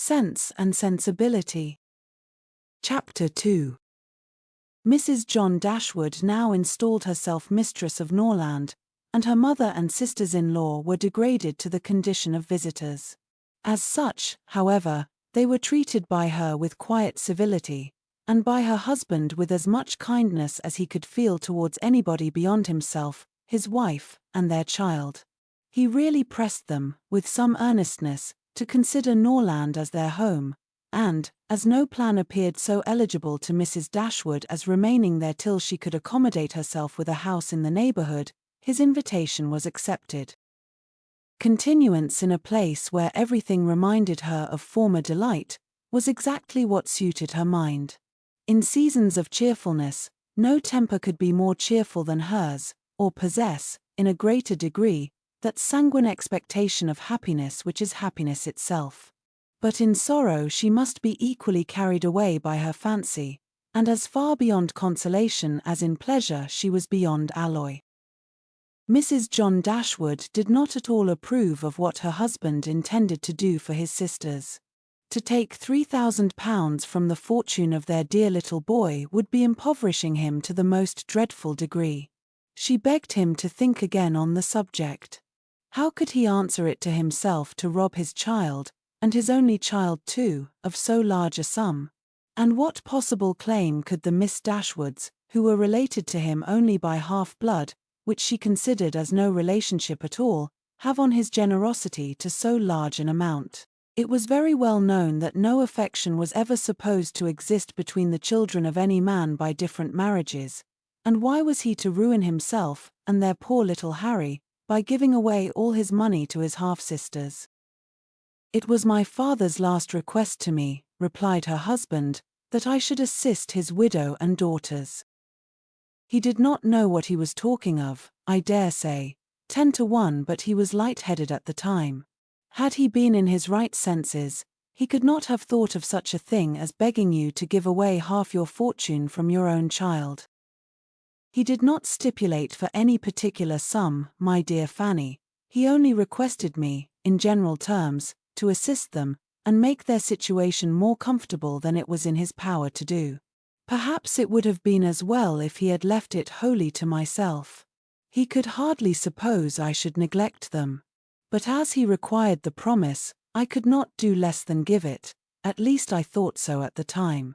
Sense and Sensibility. Chapter 2. Mrs. John Dashwood now installed herself mistress of Norland, and her mother and sisters-in-law were degraded to the condition of visitors. As such, however, they were treated by her with quiet civility, and by her husband with as much kindness as he could feel towards anybody beyond himself, his wife, and their child. He really pressed them, with some earnestness, to consider Norland as their home, and, as no plan appeared so eligible to Mrs. Dashwood as remaining there till she could accommodate herself with a house in the neighbourhood, his invitation was accepted. Continuance in a place where everything reminded her of former delight was exactly what suited her mind. In seasons of cheerfulness, no temper could be more cheerful than hers, or possess, in a greater degree, that sanguine expectation of happiness which is happiness itself. But in sorrow she must be equally carried away by her fancy, and as far beyond consolation as in pleasure she was beyond alloy. Mrs. John Dashwood did not at all approve of what her husband intended to do for his sisters. To take £3,000 from the fortune of their dear little boy would be impoverishing him to the most dreadful degree. She begged him to think again on the subject. How could he answer it to himself to rob his child, and his only child too, of so large a sum? And what possible claim could the Miss Dashwoods, who were related to him only by half-blood, which she considered as no relationship at all, have on his generosity to so large an amount? It was very well known that no affection was ever supposed to exist between the children of any man by different marriages, and why was he to ruin himself, and their poor little Harry, by giving away all his money to his half-sisters? "It was my father's last request to me," replied her husband, "that I should assist his widow and daughters. He did not know what he was talking of, I dare say, 10 to 1, but he was light-headed at the time. Had he been in his right senses, he could not have thought of such a thing as begging you to give away half your fortune from your own child. He did not stipulate for any particular sum, my dear Fanny. He only requested me, in general terms, to assist them, and make their situation more comfortable than it was in his power to do. Perhaps it would have been as well if he had left it wholly to myself. He could hardly suppose I should neglect them. But as he required the promise, I could not do less than give it, at least I thought so at the time.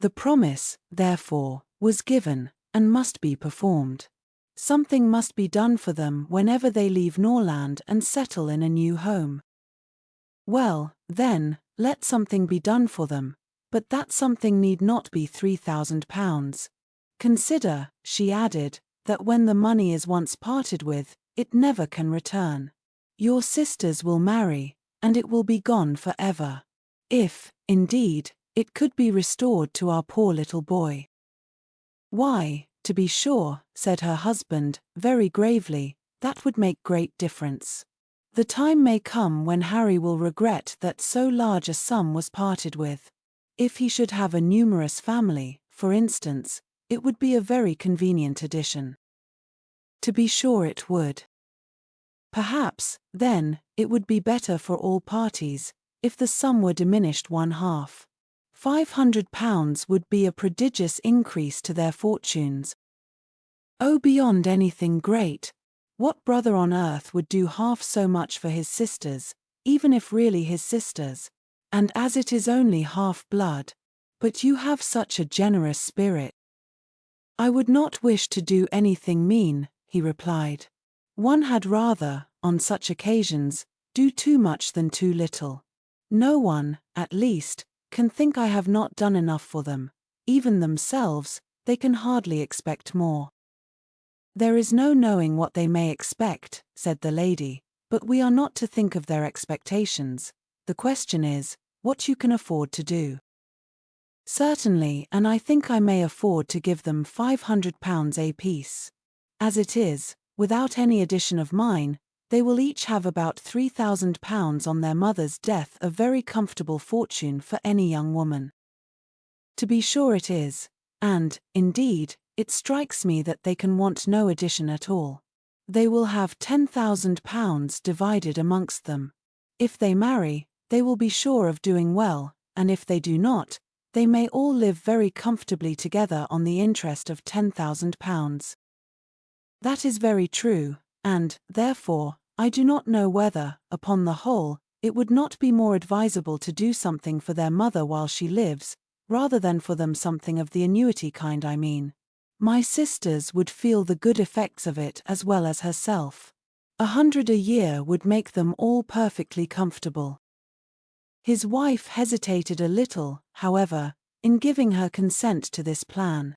The promise, therefore, was given, and must be performed. Something must be done for them whenever they leave Norland and settle in a new home. Well, then, let something be done for them, but that something need not be £3,000. Consider," she added, "that when the money is once parted with, it never can return. Your sisters will marry, and it will be gone for ever. If, indeed, it could be restored to our poor little boy." "Why, to be sure," said her husband, very gravely, "that would make great difference. The time may come when Harry will regret that so large a sum was parted with. If he should have a numerous family, for instance, it would be a very convenient addition." "To be sure it would. Perhaps, then, it would be better for all parties, if the sum were diminished one half. £500 would be a prodigious increase to their fortunes." "Oh, beyond anything great! What brother on earth would do half so much for his sisters, even if really his sisters? And as it is only half-blood. But you have such a generous spirit." "I would not wish to do anything mean," he replied. "One had rather, on such occasions, do too much than too little. No one, at least, can think I have not done enough for them. Even themselves, they can hardly expect more." "There is no knowing what they may expect," said the lady, "but we are not to think of their expectations. The question is, what you can afford to do." "Certainly, and I think I may afford to give them £500 apiece. As it is, without any addition of mine, they will each have about £3,000 on their mother's death, a very comfortable fortune for any young woman." "To be sure it is, and, indeed, it strikes me that they can want no addition at all. They will have £10,000 divided amongst them. If they marry, they will be sure of doing well, and if they do not, they may all live very comfortably together on the interest of £10,000. That is very true, and, therefore, I do not know whether, upon the whole, it would not be more advisable to do something for their mother while she lives, rather than for them something of the annuity kind I mean. My sisters would feel the good effects of it as well as herself. 100 a year would make them all perfectly comfortable. His wife hesitated a little, however, in giving her consent to this plan.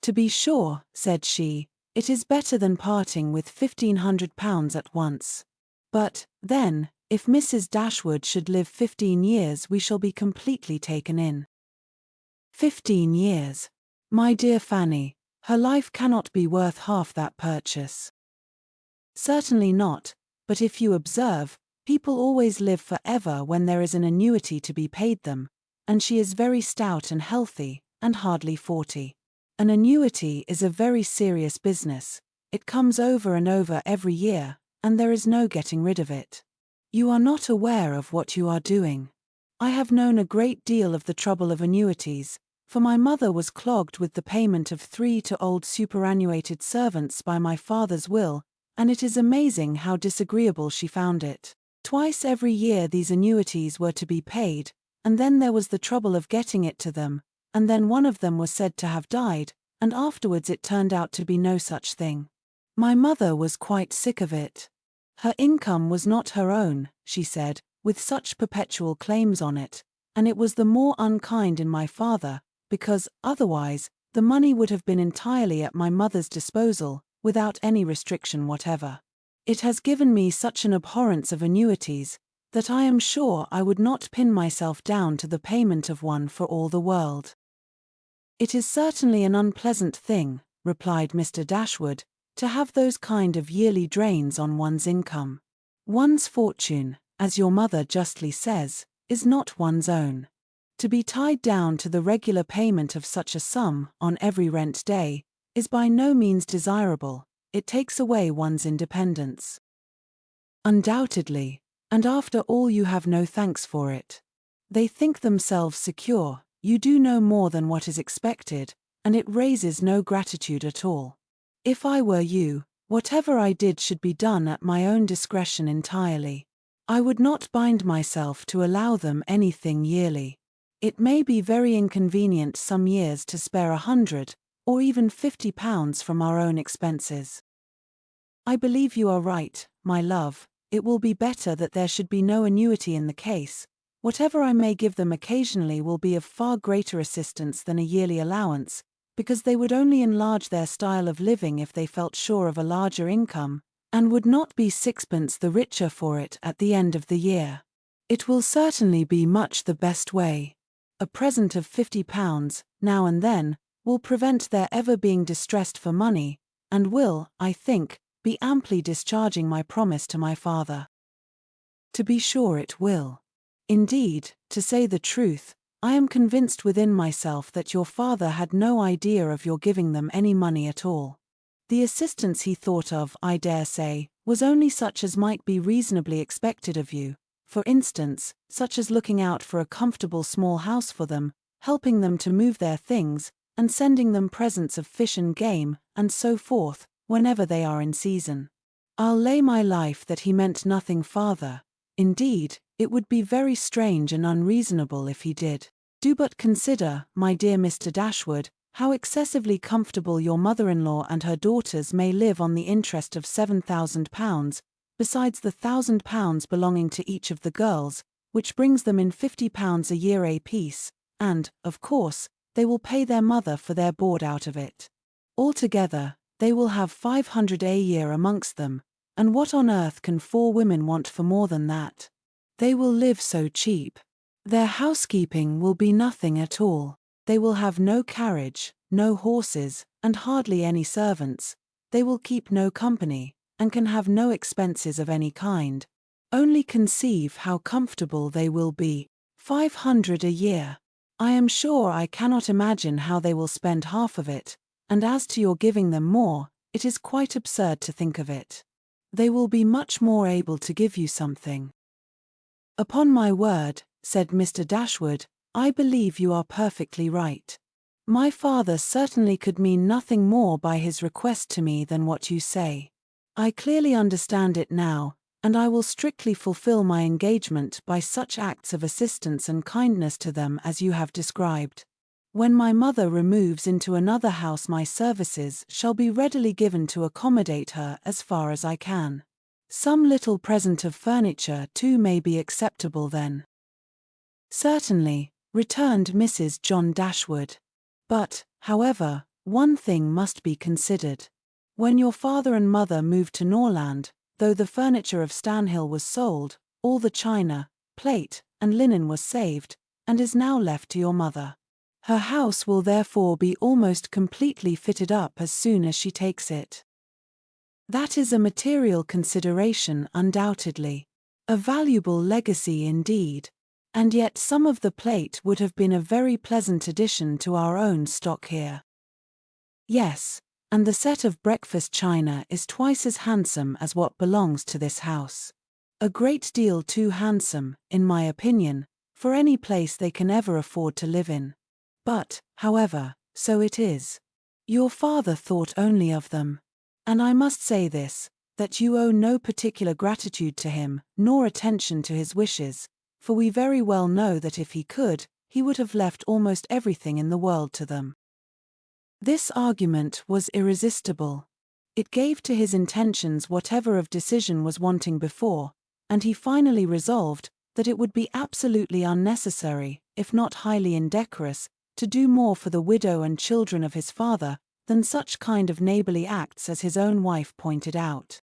To be sure, said she, it is better than parting with £1,500 at once. But, then, if Mrs. Dashwood should live 15 years we shall be completely taken in. 15 years. My dear Fanny, her life cannot be worth half that purchase. Certainly not, but if you observe, people always live for ever when there is an annuity to be paid them, and she is very stout and healthy, and hardly 40. An annuity is a very serious business, it comes over and over every year, and there is no getting rid of it. You are not aware of what you are doing. I have known a great deal of the trouble of annuities, for my mother was clogged with the payment of 3 old superannuated servants by my father's will, and it is amazing how disagreeable she found it. Twice every year these annuities were to be paid, and then there was the trouble of getting it to them, and then one of them was said to have died, and afterwards it turned out to be no such thing. My mother was quite sick of it. Her income was not her own, she said, with such perpetual claims on it, and it was the more unkind in my father, because, otherwise, the money would have been entirely at my mother's disposal, without any restriction whatever. It has given me such an abhorrence of annuities, that I am sure I would not pin myself down to the payment of one for all the world. It is certainly an unpleasant thing, replied Mr. Dashwood, to have those kind of yearly drains on one's income. One's fortune, as your mother justly says, is not one's own. To be tied down to the regular payment of such a sum on every rent day is by no means desirable, it takes away one's independence. Undoubtedly, and after all you have no thanks for it. They think themselves secure, you do no more than what is expected, and it raises no gratitude at all. If I were you, whatever I did should be done at my own discretion entirely. I would not bind myself to allow them anything yearly. It may be very inconvenient some years to spare 100, or even £50 from our own expenses. I believe you are right, my love, it will be better that there should be no annuity in the case. Whatever I may give them occasionally will be of far greater assistance than a yearly allowance, because they would only enlarge their style of living if they felt sure of a larger income, and would not be sixpence the richer for it at the end of the year. It will certainly be much the best way. A present of £50, now and then, will prevent their ever being distressed for money, and will, I think, be amply discharging my promise to my father. To be sure it will. Indeed, to say the truth, I am convinced within myself that your father had no idea of your giving them any money at all. The assistance he thought of, I dare say, was only such as might be reasonably expected of you, for instance, such as looking out for a comfortable small house for them, helping them to move their things, and sending them presents of fish and game, and so forth, whenever they are in season. I'll lay my life that he meant nothing farther. Indeed, it would be very strange and unreasonable if he did. Do but consider, my dear Mr. Dashwood, how excessively comfortable your mother-in-law and her daughters may live on the interest of £7,000, besides the £1,000 belonging to each of the girls, which brings them in £50 a year apiece, and, of course, they will pay their mother for their board out of it. Altogether, they will have 500 a year amongst them, and what on earth can 4 women want for more than that? They will live so cheap. Their housekeeping will be nothing at all. They will have no carriage, no horses, and hardly any servants. They will keep no company, and can have no expenses of any kind. Only conceive how comfortable they will be. 500 a year. I am sure I cannot imagine how they will spend half of it, and as to your giving them more, it is quite absurd to think of it. They will be much more able to give you something. "Upon my word," said Mr. Dashwood, "I believe you are perfectly right. My father certainly could mean nothing more by his request to me than what you say. I clearly understand it now, and I will strictly fulfill my engagement by such acts of assistance and kindness to them as you have described. When my mother removes into another house, my services shall be readily given to accommodate her as far as I can. Some little present of furniture too may be acceptable then." "Certainly," returned Mrs. John Dashwood. "But, however, one thing must be considered. When your father and mother moved to Norland, though the furniture of Stanhill was sold, all the china, plate, and linen was saved, and is now left to your mother. Her house will therefore be almost completely fitted up as soon as she takes it. That is a material consideration, undoubtedly. A valuable legacy indeed. And yet some of the plate would have been a very pleasant addition to our own stock here." "Yes, and the set of breakfast china is twice as handsome as what belongs to this house. A great deal too handsome, in my opinion, for any place they can ever afford to live in. But, however, so it is. Your father thought only of them. And I must say this, that you owe no particular gratitude to him, nor attention to his wishes, for we very well know that if he could, he would have left almost everything in the world to them." This argument was irresistible. It gave to his intentions whatever of decision was wanting before, and he finally resolved that it would be absolutely unnecessary, if not highly indecorous, to do more for the widow and children of his father than such kind of neighborly acts as his own wife pointed out.